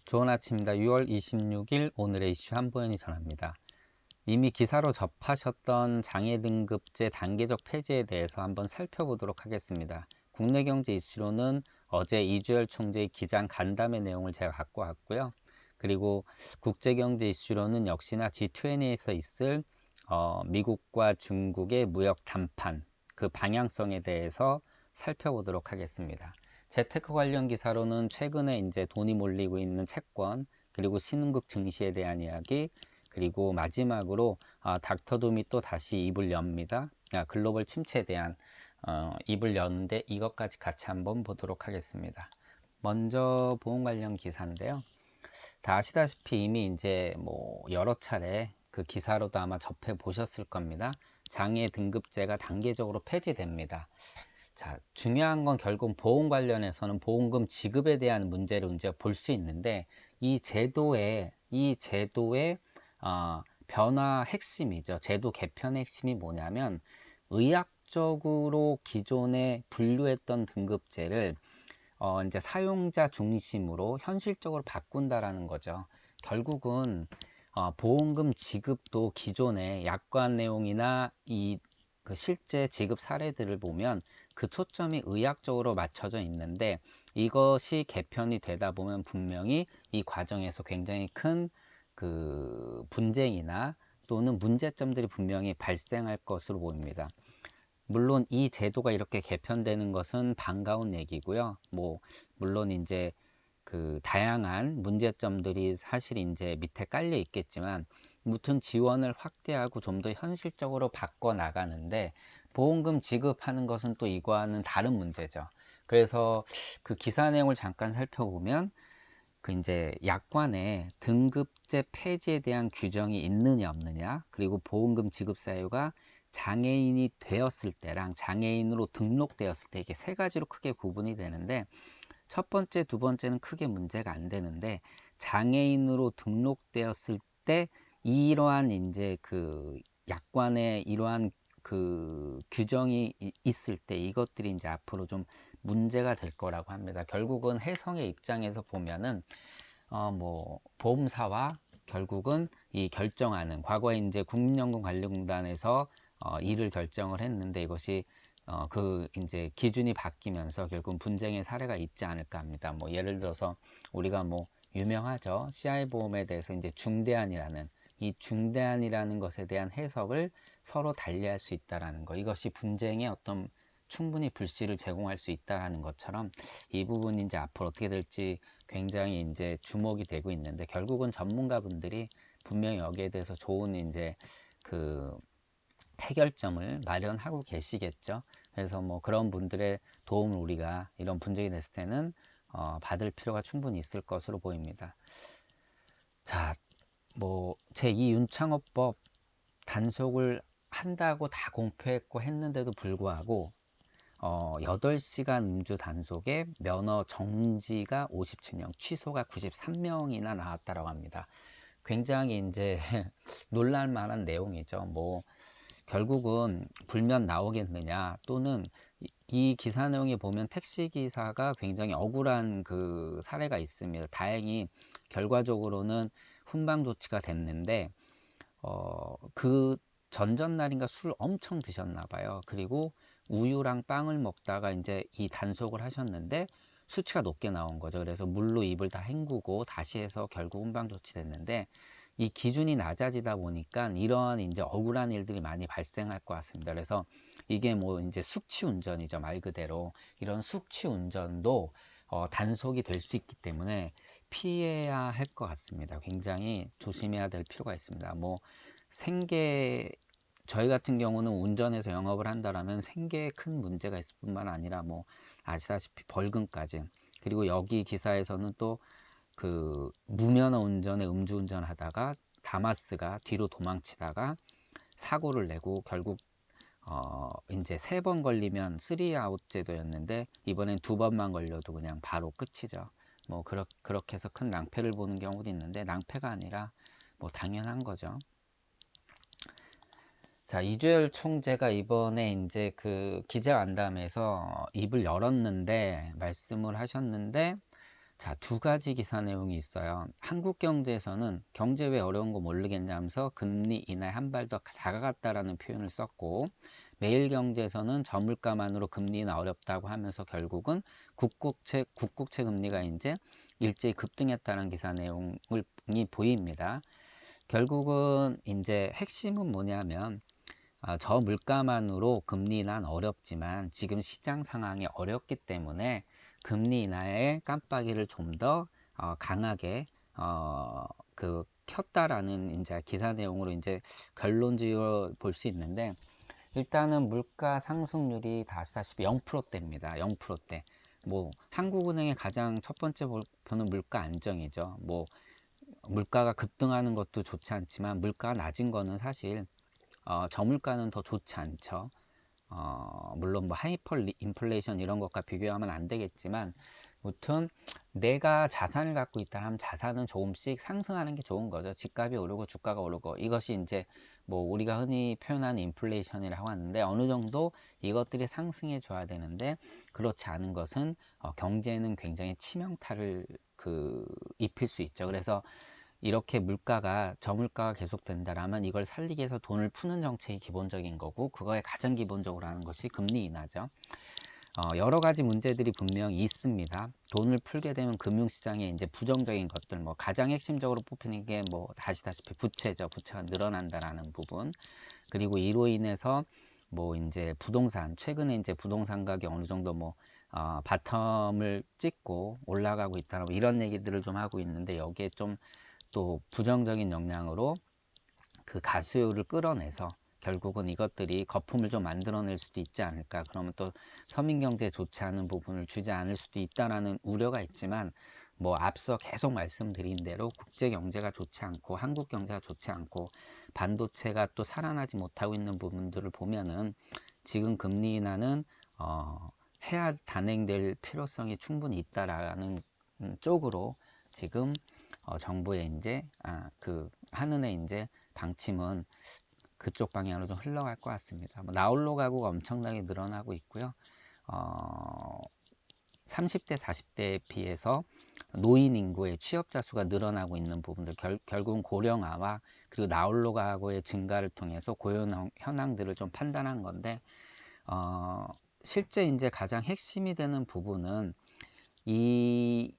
좋은 아침입니다. 6월 26일 오늘의 이슈 한보현이 전합니다. 이미 기사로 접하셨던 장애 등급제 단계적 폐지에 대해서 한번 살펴보도록 하겠습니다. 국내 경제 이슈로는 어제 이주열 총재의 기장 간담회 내용을 제가 갖고 왔고요. 그리고 국제 경제 이슈로는 역시나 G20에서 있을 미국과 중국의 무역 담판 그 방향성에 대해서 살펴보도록 하겠습니다. 재테크 관련 기사로는 최근에 이제 돈이 몰리고 있는 채권, 그리고 신흥국 증시에 대한 이야기, 그리고 마지막으로 닥터둠이 또 다시 입을 엽니다. 글로벌 침체에 대한 입을 여는데 이것까지 같이 한번 보도록 하겠습니다. 먼저 보험 관련 기사인데요. 다 아시다시피 이미 이제 뭐 여러 차례 그 기사로도 아마 접해 보셨을 겁니다. 장애 등급제가 단계적으로 폐지됩니다. 자, 중요한 건 결국 보험 관련해서는 보험금 지급에 대한 문제를 이제 볼 수 있는데 이 제도의 변화 핵심이죠. 제도 개편의 핵심이 뭐냐면 의학적으로 기존에 분류했던 등급제를 이제 사용자 중심으로 현실적으로 바꾼다라는 거죠. 결국은 보험금 지급도 기존의 약관 내용이나 그 실제 지급 사례들을 보면 그 초점이 의학적으로 맞춰져 있는데 이것이 개편이 되다 보면 분명히 이 과정에서 굉장히 큰 그 분쟁이나 또는 문제점들이 분명히 발생할 것으로 보입니다. 물론 이 제도가 이렇게 개편되는 것은 반가운 얘기고요. 뭐 물론 이제 그 다양한 문제점들이 사실 이제 밑에 깔려 있겠지만 무튼 지원을 확대하고 좀 더 현실적으로 바꿔 나가는데 보험금 지급하는 것은 또 이거와는 다른 문제죠. 그래서 그 기사 내용을 잠깐 살펴보면 그 이제 약관에 등급제 폐지에 대한 규정이 있느냐 없느냐, 그리고 보험금 지급 사유가 장애인이 되었을 때랑 장애인으로 등록되었을 때 이게 세 가지로 크게 구분이 되는데 첫 번째, 두 번째는 크게 문제가 안 되는데 장애인으로 등록되었을 때 이러한 이제 그 약관에 이러한 그 규정이 있을 때 이것들이 이제 앞으로 좀 문제가 될 거라고 합니다. 결국은 혜성의 입장에서 보면은 뭐 보험사와 결국은 이 결정하는 과거에 이제 국민연금관리공단에서 이를 결정을 했는데 이것이 그 이제 기준이 바뀌면서 결국 분쟁의 사례가 있지 않을까 합니다. 뭐 예를 들어서 우리가 뭐 유명하죠. CI 보험에 대해서 이제 중대한이라는 이 중대한이라는 것에 대한 해석을 서로 달리할 수 있다라는 거. 이것이 분쟁의 어떤 충분히 불씨를 제공할 수 있다라는 것처럼 이 부분이 이제 앞으로 어떻게 될지 굉장히 이제 주목이 되고 있는데 결국은 전문가분들이 분명히 여기에 대해서 좋은 이제 그 해결점을 마련하고 계시겠죠. 그래서 뭐 그런 분들의 도움을 우리가 이런 분쟁이 됐을 때는 받을 필요가 충분히 있을 것으로 보입니다. 자, 뭐 제2 윤창호법 단속을 한다고 다 공표했고 했는데도 불구하고 8시간 음주 단속에 면허 정지가 57명, 취소가 93명이나 나왔다고 합니다. 굉장히 이제 놀랄 만한 내용이죠. 뭐 결국은 불면 나오겠느냐, 또는 이 기사 내용에 보면 택시기사가 굉장히 억울한 그 사례가 있습니다. 다행히 결과적으로는 훈방 조치가 됐는데 그 전전날인가 술 엄청 드셨나 봐요. 그리고 우유랑 빵을 먹다가 이제 이 단속을 하셨는데 수치가 높게 나온 거죠. 그래서 물로 입을 다 헹구고 다시 해서 결국 훈방 조치됐는데 이 기준이 낮아지다 보니까 이러한 이제 억울한 일들이 많이 발생할 것 같습니다. 그래서 이게 뭐 이제 숙취 운전이죠. 말 그대로 이런 숙취 운전도 단속이 될 수 있기 때문에 피해야 할 것 같습니다. 굉장히 조심해야 될 필요가 있습니다. 뭐 생계 저희 같은 경우는 운전해서 영업을 한다라면 생계에 큰 문제가 있을 뿐만 아니라 뭐 아시다시피 벌금까지, 그리고 여기 기사에서는 또 그 무면허 운전에 음주운전 하다가 다마스가 뒤로 도망치다가 사고를 내고 결국 이제 3번 걸리면 3아웃 제도였는데 이번엔 2번만 걸려도 그냥 바로 끝이죠. 뭐 그렇게 해서 큰 낭패를 보는 경우도 있는데 낭패가 아니라 뭐 당연한 거죠. 자, 이주열 총재가 이번에 이제 그 기자간담회에서 입을 열었는데 말씀을 하셨는데 자, 두 가지 기사 내용이 있어요. 한국경제에서는 경제 왜 어려운 거 모르겠냐면서 금리 인하에 한 발 더 다가갔다라는 표현을 썼고, 매일경제에서는 저물가만으로 금리 인하 어렵다고 하면서 결국은 국국채 금리가 이제 일제히 급등했다는 기사 내용이 보입니다. 결국은 이제 핵심은 뭐냐면, 저 물가만으로 금리 인하는 어렵지만 지금 시장 상황이 어렵기 때문에 금리 인하의 깜빡이를 좀 더 강하게 켰다라는 이제 기사 내용으로 이제 결론 지어 볼 수 있는데, 일단은 물가 상승률이 다 아시다시피 0%대입니다. 0%대. 뭐 한국은행의 가장 첫 번째 목표는 물가 안정이죠. 뭐 물가가 급등하는 것도 좋지 않지만 물가가 낮은 거는 사실 저물가는 더 좋지 않죠. 물론 뭐 하이퍼 인플레이션 이런 것과 비교하면 안 되겠지만, 무튼 내가 자산을 갖고 있다 하면 자산은 조금씩 상승하는 게 좋은 거죠. 집값이 오르고 주가가 오르고, 이것이 이제 뭐 우리가 흔히 표현하는 인플레이션이라고 하는데, 어느 정도 이것들이 상승해 줘야 되는데, 그렇지 않은 것은 경제에는 굉장히 치명타를 입힐 수 있죠. 그래서 이렇게 저물가가 계속된다라면 이걸 살리기 위해서 돈을 푸는 정책이 기본적인 거고, 그거에 가장 기본적으로 하는 것이 금리 인하죠. 여러 가지 문제들이 분명히 있습니다. 돈을 풀게 되면 금융시장에 이제 부정적인 것들, 뭐 가장 핵심적으로 뽑히는 게 뭐 아시다시피 부채죠. 부채가 늘어난다라는 부분. 그리고 이로 인해서 뭐 이제 최근에 이제 부동산 가격이 어느 정도 뭐 바텀을 찍고 올라가고 있다, 뭐 이런 얘기들을 좀 하고 있는데, 여기에 좀 또 부정적인 영향으로 그 가수요를 끌어내서 결국은 이것들이 거품을 좀 만들어낼 수도 있지 않을까. 그러면 또 서민 경제에 좋지 않은 부분을 주지 않을 수도 있다라는 우려가 있지만, 뭐 앞서 계속 말씀드린 대로 국제 경제가 좋지 않고 한국 경제가 좋지 않고 반도체가 또 살아나지 못하고 있는 부분들을 보면은, 지금 금리 인하는 해야 단행될 필요성이 충분히 있다라는 쪽으로 지금 정부의 이제 한은의 이제 방침은 그쪽 방향으로 좀 흘러갈 것 같습니다. 뭐 나홀로 가구가 엄청나게 늘어나고 있고요. 30대, 40대에 비해서 노인 인구의 취업자 수가 늘어나고 있는 부분들, 결국은 고령화와 그리고 나홀로 가구의 증가를 통해서 고용 현황들을 좀 판단한 건데, 실제 이제 가장 핵심이 되는 부분은 이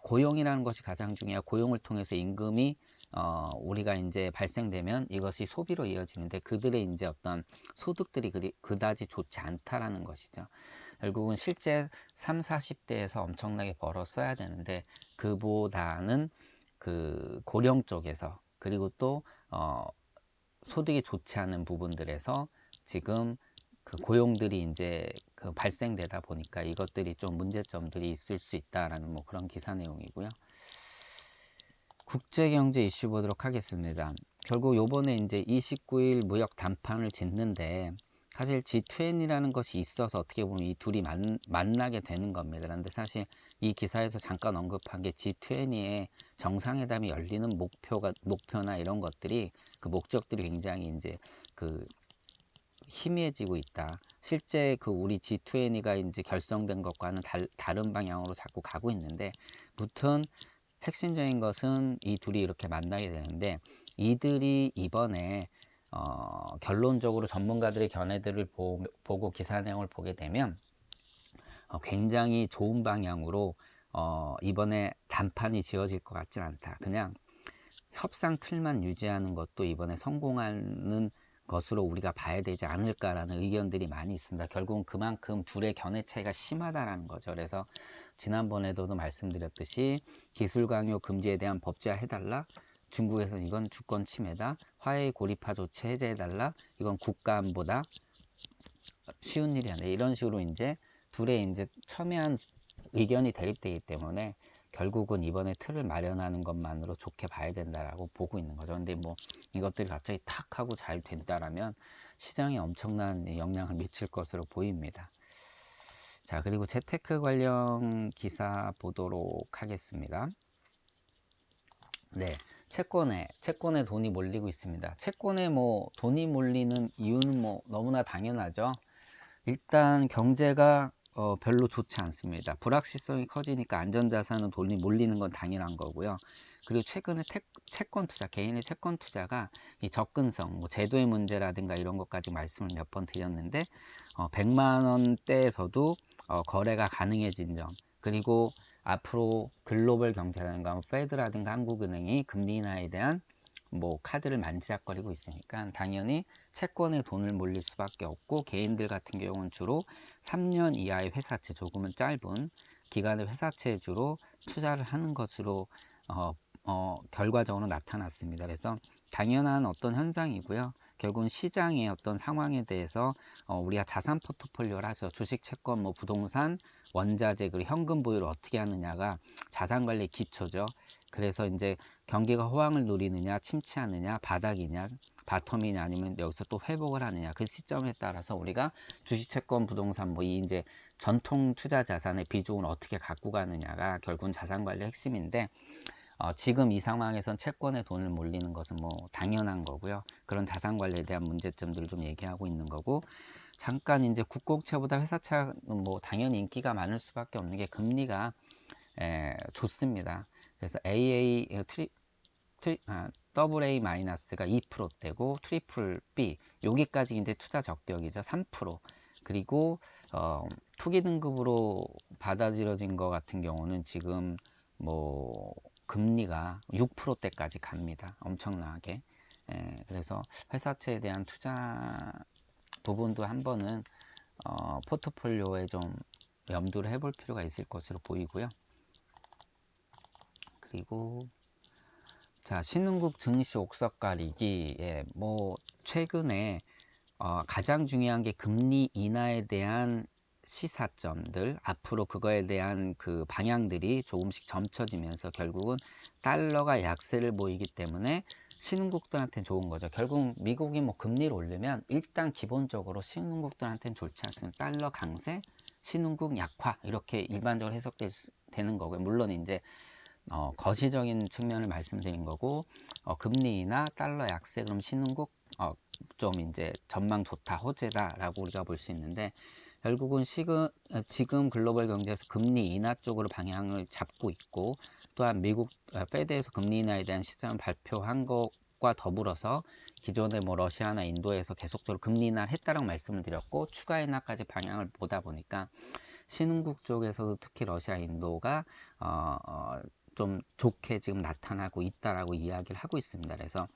고용이라는 것이 가장 중요하고, 고용을 통해서 임금이 우리가 이제 발생되면 이것이 소비로 이어지는데, 그들의 이제 어떤 소득들이 그다지 좋지 않다라는 것이죠. 결국은 실제 3, 40대에서 엄청나게 벌어 써야 되는데, 그보다는 고령 쪽에서, 그리고 또 소득이 좋지 않은 부분들에서 지금 고용들이 이제 발생되다 보니까 이것들이 좀 문제점들이 있을 수 있다라는 뭐 그런 기사 내용이고요. 국제경제 이슈 보도록 하겠습니다. 결국 요번에 이제 29일 무역 담판을 짓는데, 사실 G20이라는 것이 있어서 어떻게 보면 이 둘이 만나게 되는 겁니다. 그런데 사실 이 기사에서 잠깐 언급한 게 G20의 정상회담이 열리는 목표나 이런 것들이, 목적들이 굉장히 이제 희미해지고 있다. 실제 우리 G20가 이제 결성된 것과는 다른 방향으로 자꾸 가고 있는데, 무튼 핵심적인 것은 이 둘이 이렇게 만나게 되는데, 이들이 이번에 결론적으로 전문가들의 견해들을 보고 기사 내용을 보게 되면 굉장히 좋은 방향으로 이번에 담판이 지어질 것 같진 않다. 그냥 협상 틀만 유지하는 것도 이번에 성공하는 것으로 우리가 봐야 되지 않을까라는 의견들이 많이 있습니다. 결국은 그만큼 둘의 견해 차이가 심하다라는 거죠. 그래서 지난번에도 말씀드렸듯이 기술 강요 금지에 대한 법제화 해달라, 중국에서는 이건 주권 침해다, 화해의 고립화 조치 해제해달라, 이건 국가 안보다, 쉬운 일이 아니라, 이런 식으로 이제 둘의 이제 첨예한 의견이 대립되기 때문에 결국은 이번에 틀을 마련하는 것만으로 좋게 봐야 된다라고 보고 있는 거죠. 근데 뭐 이것들이 갑자기 탁 하고 잘 된다라면 시장에 엄청난 영향을 미칠 것으로 보입니다. 자, 그리고 재테크 관련 기사 보도록 하겠습니다. 네, 채권에 돈이 몰리고 있습니다. 채권에 뭐 돈이 몰리는 이유는 뭐 너무나 당연하죠. 일단 경제가 별로 좋지 않습니다. 불확실성이 커지니까 안전자산은 돈이 몰리는 건 당연한 거고요. 그리고 최근에 채권 투자, 개인의 채권 투자가 이 접근성, 뭐 제도의 문제라든가 이런 것까지 말씀을 몇 번 드렸는데 100만 원대에서도 거래가 가능해진 점, 그리고 앞으로 글로벌 경제라든가 뭐 페드라든가 한국은행이 금리 인하에 대한 뭐 카드를 만지작거리고 있으니까 당연히 채권에 돈을 몰릴 수밖에 없고, 개인들 같은 경우는 주로 3년 이하의 회사채, 조금은 짧은 기간의 회사채에 주로 투자를 하는 것으로 결과적으로 나타났습니다. 그래서 당연한 어떤 현상이고요. 결국은 시장의 어떤 상황에 대해서 우리가 자산 포트폴리오를 하죠. 주식, 채권, 뭐 부동산, 원자재, 그리고 현금 보유를 어떻게 하느냐가 자산 관리 기초죠. 그래서 이제 경기가 호황을 누리느냐, 침체하느냐, 바닥이냐, 바텀이냐, 아니면 여기서 또 회복을 하느냐, 그 시점에 따라서 우리가 주식, 채권, 부동산, 뭐 이 이제 전통 투자 자산의 비중을 어떻게 갖고 가느냐가 결국은 자산 관리 핵심인데, 지금 이 상황에선 채권에 돈을 몰리는 것은 뭐 당연한 거고요. 그런 자산 관리에 대한 문제점들을 좀 얘기하고 있는 거고, 잠깐 이제 국공채보다 회사채가 뭐 당연히 인기가 많을 수밖에 없는 게 금리가 좋습니다. 그래서 더블 A 마이너스가 2%대고 트리플 B 여기까지 이제 투자 적격이죠. 3%. 그리고 투기 등급으로 받아들여진 것 같은 경우는 지금 뭐 금리가 6%대까지 갑니다. 엄청나게. 그래서 회사채에 대한 투자 부분도 한 번은 포트폴리오에 좀 염두를 해볼 필요가 있을 것으로 보이고요. 그리고 자, 신흥국 증시 옥석 가리기, 뭐 최근에 가장 중요한 게 금리 인하에 대한 시사점들, 앞으로 그거에 대한 그 방향들이 조금씩 점쳐지면서 결국은 달러가 약세를 보이기 때문에 신흥국들한테는 좋은 거죠. 결국 미국이 뭐 금리를 올리면 일단 기본적으로 신흥국들한테는 좋지 않습니다. 달러 강세, 신흥국 약화, 이렇게 일반적으로 해석되는 거고요. 물론 이제 거시적인 측면을 말씀드린 거고, 금리나 달러 약세, 그럼 신흥국 좀 이제 전망 좋다, 호재다라고 우리가 볼 수 있는데, 결국은 지금 글로벌 경제에서 금리 인하 쪽으로 방향을 잡고 있고, 또한 미국 페드에서 금리 인하에 대한 시장을 발표한 것과 더불어서 기존에 뭐 러시아나 인도에서 계속적으로 금리 인하를 했다라고 말씀을 드렸고, 추가 인하까지 방향을 보다 보니까 신흥국 쪽에서도 특히 러시아, 인도가 좀 좋게 지금 나타나고 있다라고 이야기를 하고 있습니다. 그래서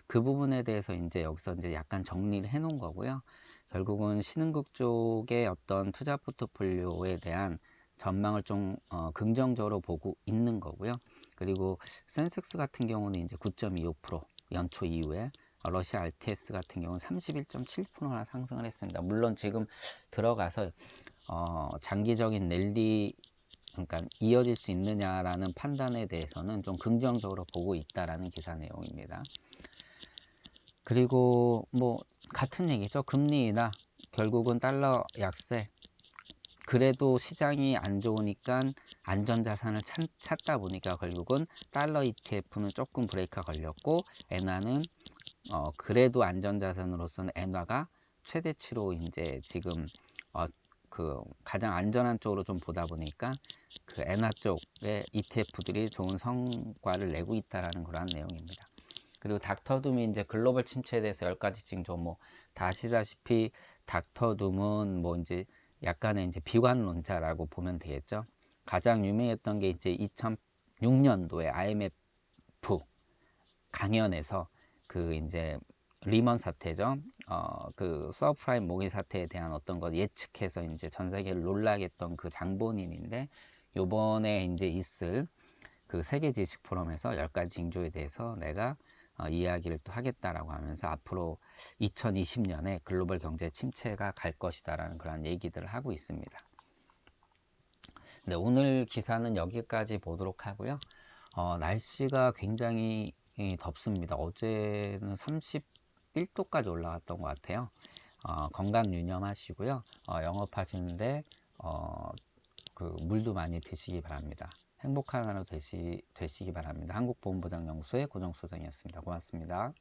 그 부분에 대해서 이제 여기서 이제 약간 정리를 해 놓은 거고요. 결국은 신흥국 쪽의 어떤 투자 포트폴리오에 대한 전망을 좀 긍정적으로 보고 있는 거고요. 그리고 센섹스 같은 경우는 이제 9.25% 연초 이후에, 러시아 RTS 같은 경우는 31.7%나 상승을 했습니다. 물론 지금 들어가서 장기적인 랠리, 그러니까 이어질 수 있느냐라는 판단에 대해서는 좀 긍정적으로 보고 있다라는 기사 내용입니다. 그리고 뭐 같은 얘기죠. 금리 인하, 결국은 달러 약세. 그래도 시장이 안 좋으니까 안전자산을 찾다 보니까 결국은 달러 ETF는 조금 브레이크가 걸렸고, 엔화는 그래도 안전자산으로서는 엔화가 최대치로 이제 지금 그 가장 안전한 쪽으로 좀 보다 보니까 그 엔화 쪽의 ETF들이 좋은 성과를 내고 있다라는 그러한 내용입니다. 그리고 닥터둠이 이제 글로벌 침체에 대해서 10가지 징조, 뭐 다 아시다시피 닥터둠은 뭐 이제 약간의 이제 비관론자라고 보면 되겠죠. 가장 유명했던 게 이제 2006년도에 IMF 강연에서 그 이제 리먼 사태죠. 그 서프라임 모기 사태에 대한 어떤 것 예측해서 이제 전 세계를 놀라게 했던 그 장본인인데, 요번에 이제 있을 그 세계 지식 포럼에서 10가지 징조에 대해서 내가 이야기를 또 하겠다라고 하면서 앞으로 2020년에 글로벌 경제 침체가 갈 것이다라는 그런 얘기들을 하고 있습니다. 네, 오늘 기사는 여기까지 보도록 하고요. 날씨가 굉장히 덥습니다. 어제는 31도까지 올라갔던 것 같아요. 건강 유념하시고요. 영업하시는데 그 물도 많이 드시기 바랍니다. 행복한 하루 되시기 바랍니다. 한국보험보장연구소의 고정소장이었습니다. 고맙습니다.